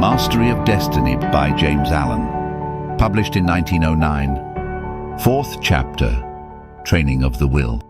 Mastery of Destiny by James Allen. Published in 1909. Fourth chapter, Training of the Will.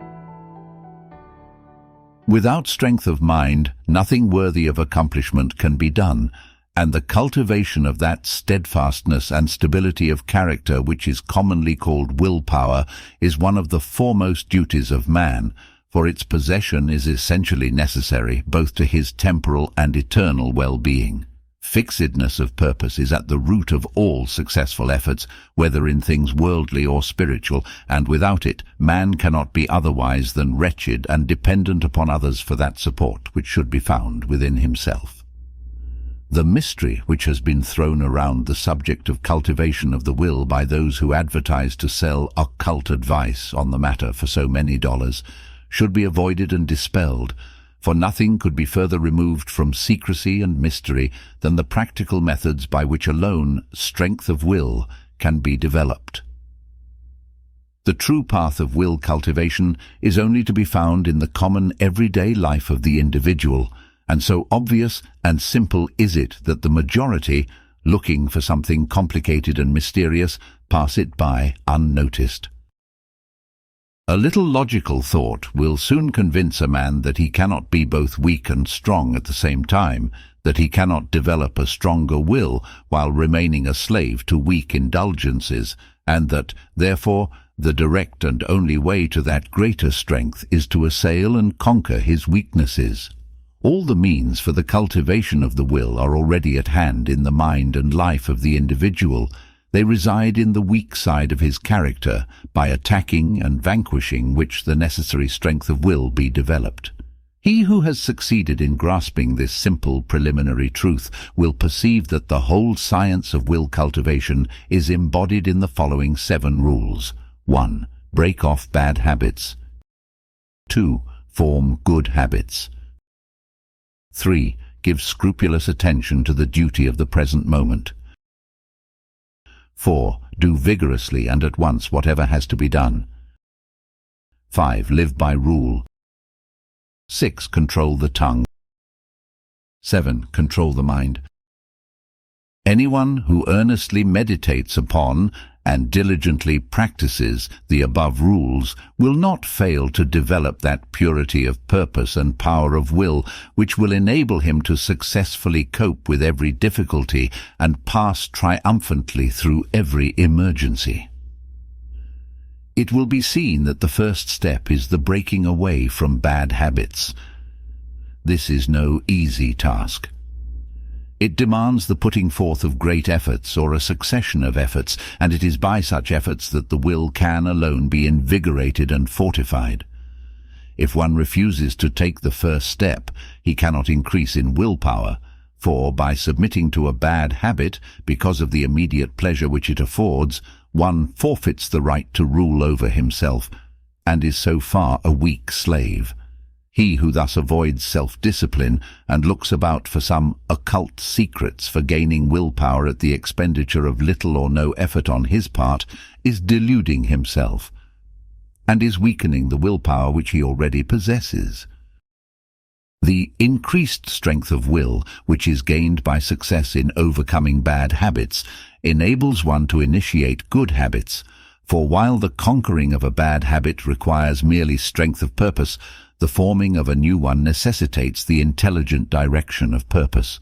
Without strength of mind, nothing worthy of accomplishment can be done, and the cultivation of that steadfastness and stability of character which is commonly called willpower is one of the foremost duties of man, for its possession is essentially necessary both to his temporal and eternal well-being. Fixedness of purpose is at the root of all successful efforts, whether in things worldly or spiritual, and without it man cannot be otherwise than wretched and dependent upon others for that support which should be found within himself. The mystery which has been thrown around the subject of cultivation of the will by those who advertise to sell occult advice on the matter for so many dollars should be avoided and dispelled, for nothing could be further removed from secrecy and mystery than the practical methods by which alone strength of will can be developed. The true path of will cultivation is only to be found in the common everyday life of the individual, and so obvious and simple is it that the majority, looking for something complicated and mysterious, pass it by unnoticed. A little logical thought will soon convince a man that he cannot be both weak and strong at the same time, that he cannot develop a stronger will while remaining a slave to weak indulgences, and that, therefore, the direct and only way to that greater strength is to assail and conquer his weaknesses. All the means for the cultivation of the will are already at hand in the mind and life of the individual. They reside in the weak side of his character, by attacking and vanquishing which the necessary strength of will be developed. He who has succeeded in grasping this simple preliminary truth will perceive that the whole science of will cultivation is embodied in the following 7 rules. 1. Break off bad habits. 2. Form good habits. 3. Give scrupulous attention to the duty of the present moment. 4. Do vigorously and at once whatever has to be done. 5. Live by rule. 6. Control the tongue. 7. Control the mind. Anyone who earnestly meditates upon and diligently practices the above rules will not fail to develop that purity of purpose and power of will which will enable him to successfully cope with every difficulty and pass triumphantly through every emergency. It will be seen that the first step is the breaking away from bad habits. This is no easy task. It demands the putting forth of great efforts or a succession of efforts, and it is by such efforts that the will can alone be invigorated and fortified. If one refuses to take the first step, he cannot increase in willpower, for by submitting to a bad habit, because of the immediate pleasure which it affords, one forfeits the right to rule over himself, and is so far a weak slave. He who thus avoids self-discipline and looks about for some occult secrets for gaining willpower at the expenditure of little or no effort on his part is deluding himself, and is weakening the willpower which he already possesses. The increased strength of will, which is gained by success in overcoming bad habits, enables one to initiate good habits, for while the conquering of a bad habit requires merely strength of purpose, the forming of a new one necessitates the intelligent direction of purpose.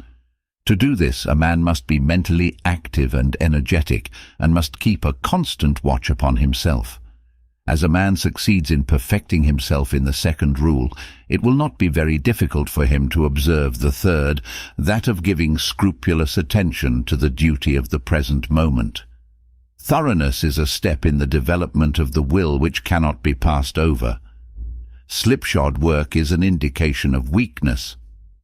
To do this, a man must be mentally active and energetic, and must keep a constant watch upon himself. As a man succeeds in perfecting himself in the second rule, it will not be very difficult for him to observe the third, that of giving scrupulous attention to the duty of the present moment. Thoroughness is a step in the development of the will which cannot be passed over. Slipshod work is an indication of weakness.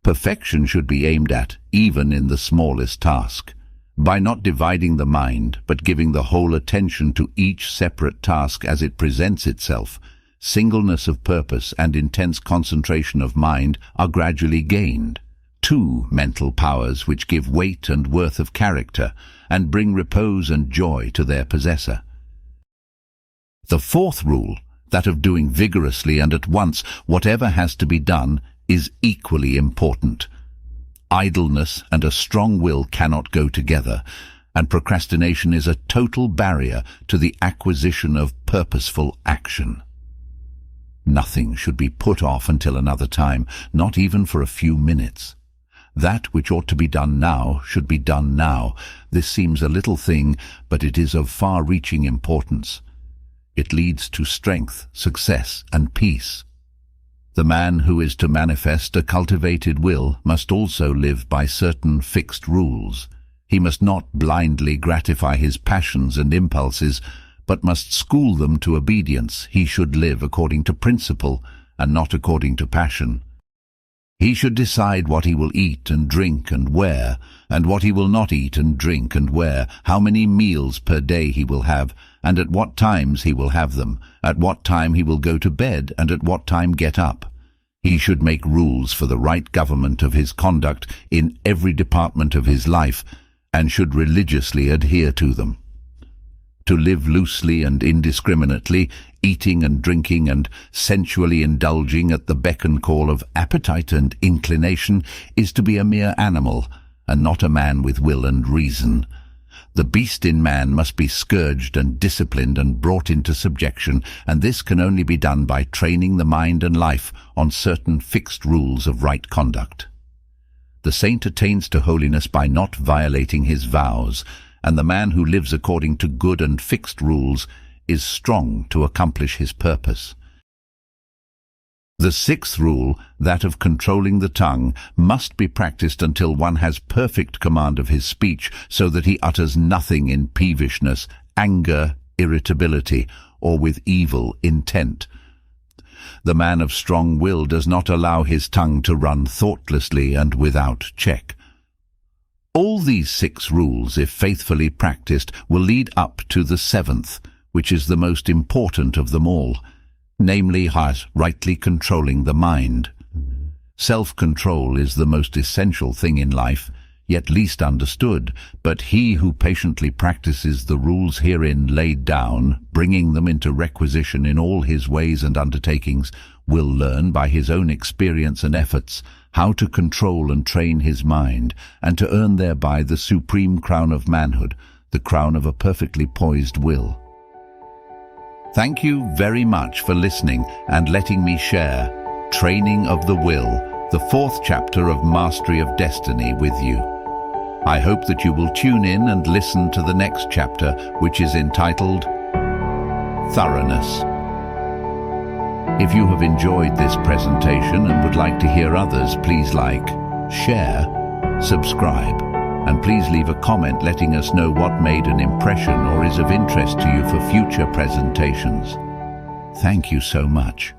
Perfection should be aimed at, even in the smallest task. By not dividing the mind, but giving the whole attention to each separate task as it presents itself, singleness of purpose and intense concentration of mind are gradually gained. 2 mental powers which give weight and worth of character, and bring repose and joy to their possessor. The 4th rule, that of doing vigorously and at once whatever has to be done, is equally important. Idleness and a strong will cannot go together, and procrastination is a total barrier to the acquisition of purposeful action. Nothing should be put off until another time, not even for a few minutes. That which ought to be done now should be done now. This seems a little thing, but it is of far-reaching importance. It leads to strength, success, and peace. The man who is to manifest a cultivated will must also live by certain fixed rules. He must not blindly gratify his passions and impulses, but must school them to obedience. He should live according to principle and not according to passion. He should decide what he will eat and drink and wear, and what he will not eat and drink and wear, how many meals per day he will have, and at what times he will have them, at what time he will go to bed, and at what time get up. He should make rules for the right government of his conduct in every department of his life, and should religiously adhere to them. To live loosely and indiscriminately, eating and drinking and sensually indulging at the beck and call of appetite and inclination, is to be a mere animal, and not a man with will and reason. The beast in man must be scourged and disciplined and brought into subjection, and this can only be done by training the mind and life on certain fixed rules of right conduct. The saint attains to holiness by not violating his vows, and the man who lives according to good and fixed rules is strong to accomplish his purpose. The sixth rule, that of controlling the tongue, must be practiced until one has perfect command of his speech, so that he utters nothing in peevishness, anger, irritability, or with evil intent. The man of strong will does not allow his tongue to run thoughtlessly and without check. All these 6 rules, if faithfully practiced, will lead up to the 7th, which is the most important of them all, namely rightly controlling the mind. Self-control is the most essential thing in life, yet least understood, but he who patiently practices the rules herein laid down, bringing them into requisition in all his ways and undertakings, will learn by his own experience and efforts how to control and train his mind, and to earn thereby the supreme crown of manhood, the crown of a perfectly poised will. Thank you very much for listening and letting me share Training of the Will, the 4th chapter of Mastery of Destiny with you. I hope that you will tune in and listen to the next chapter, which is entitled Thoroughness. If you have enjoyed this presentation and would like to hear others, please like, share, subscribe, and please leave a comment letting us know what made an impression or is of interest to you for future presentations. Thank you so much.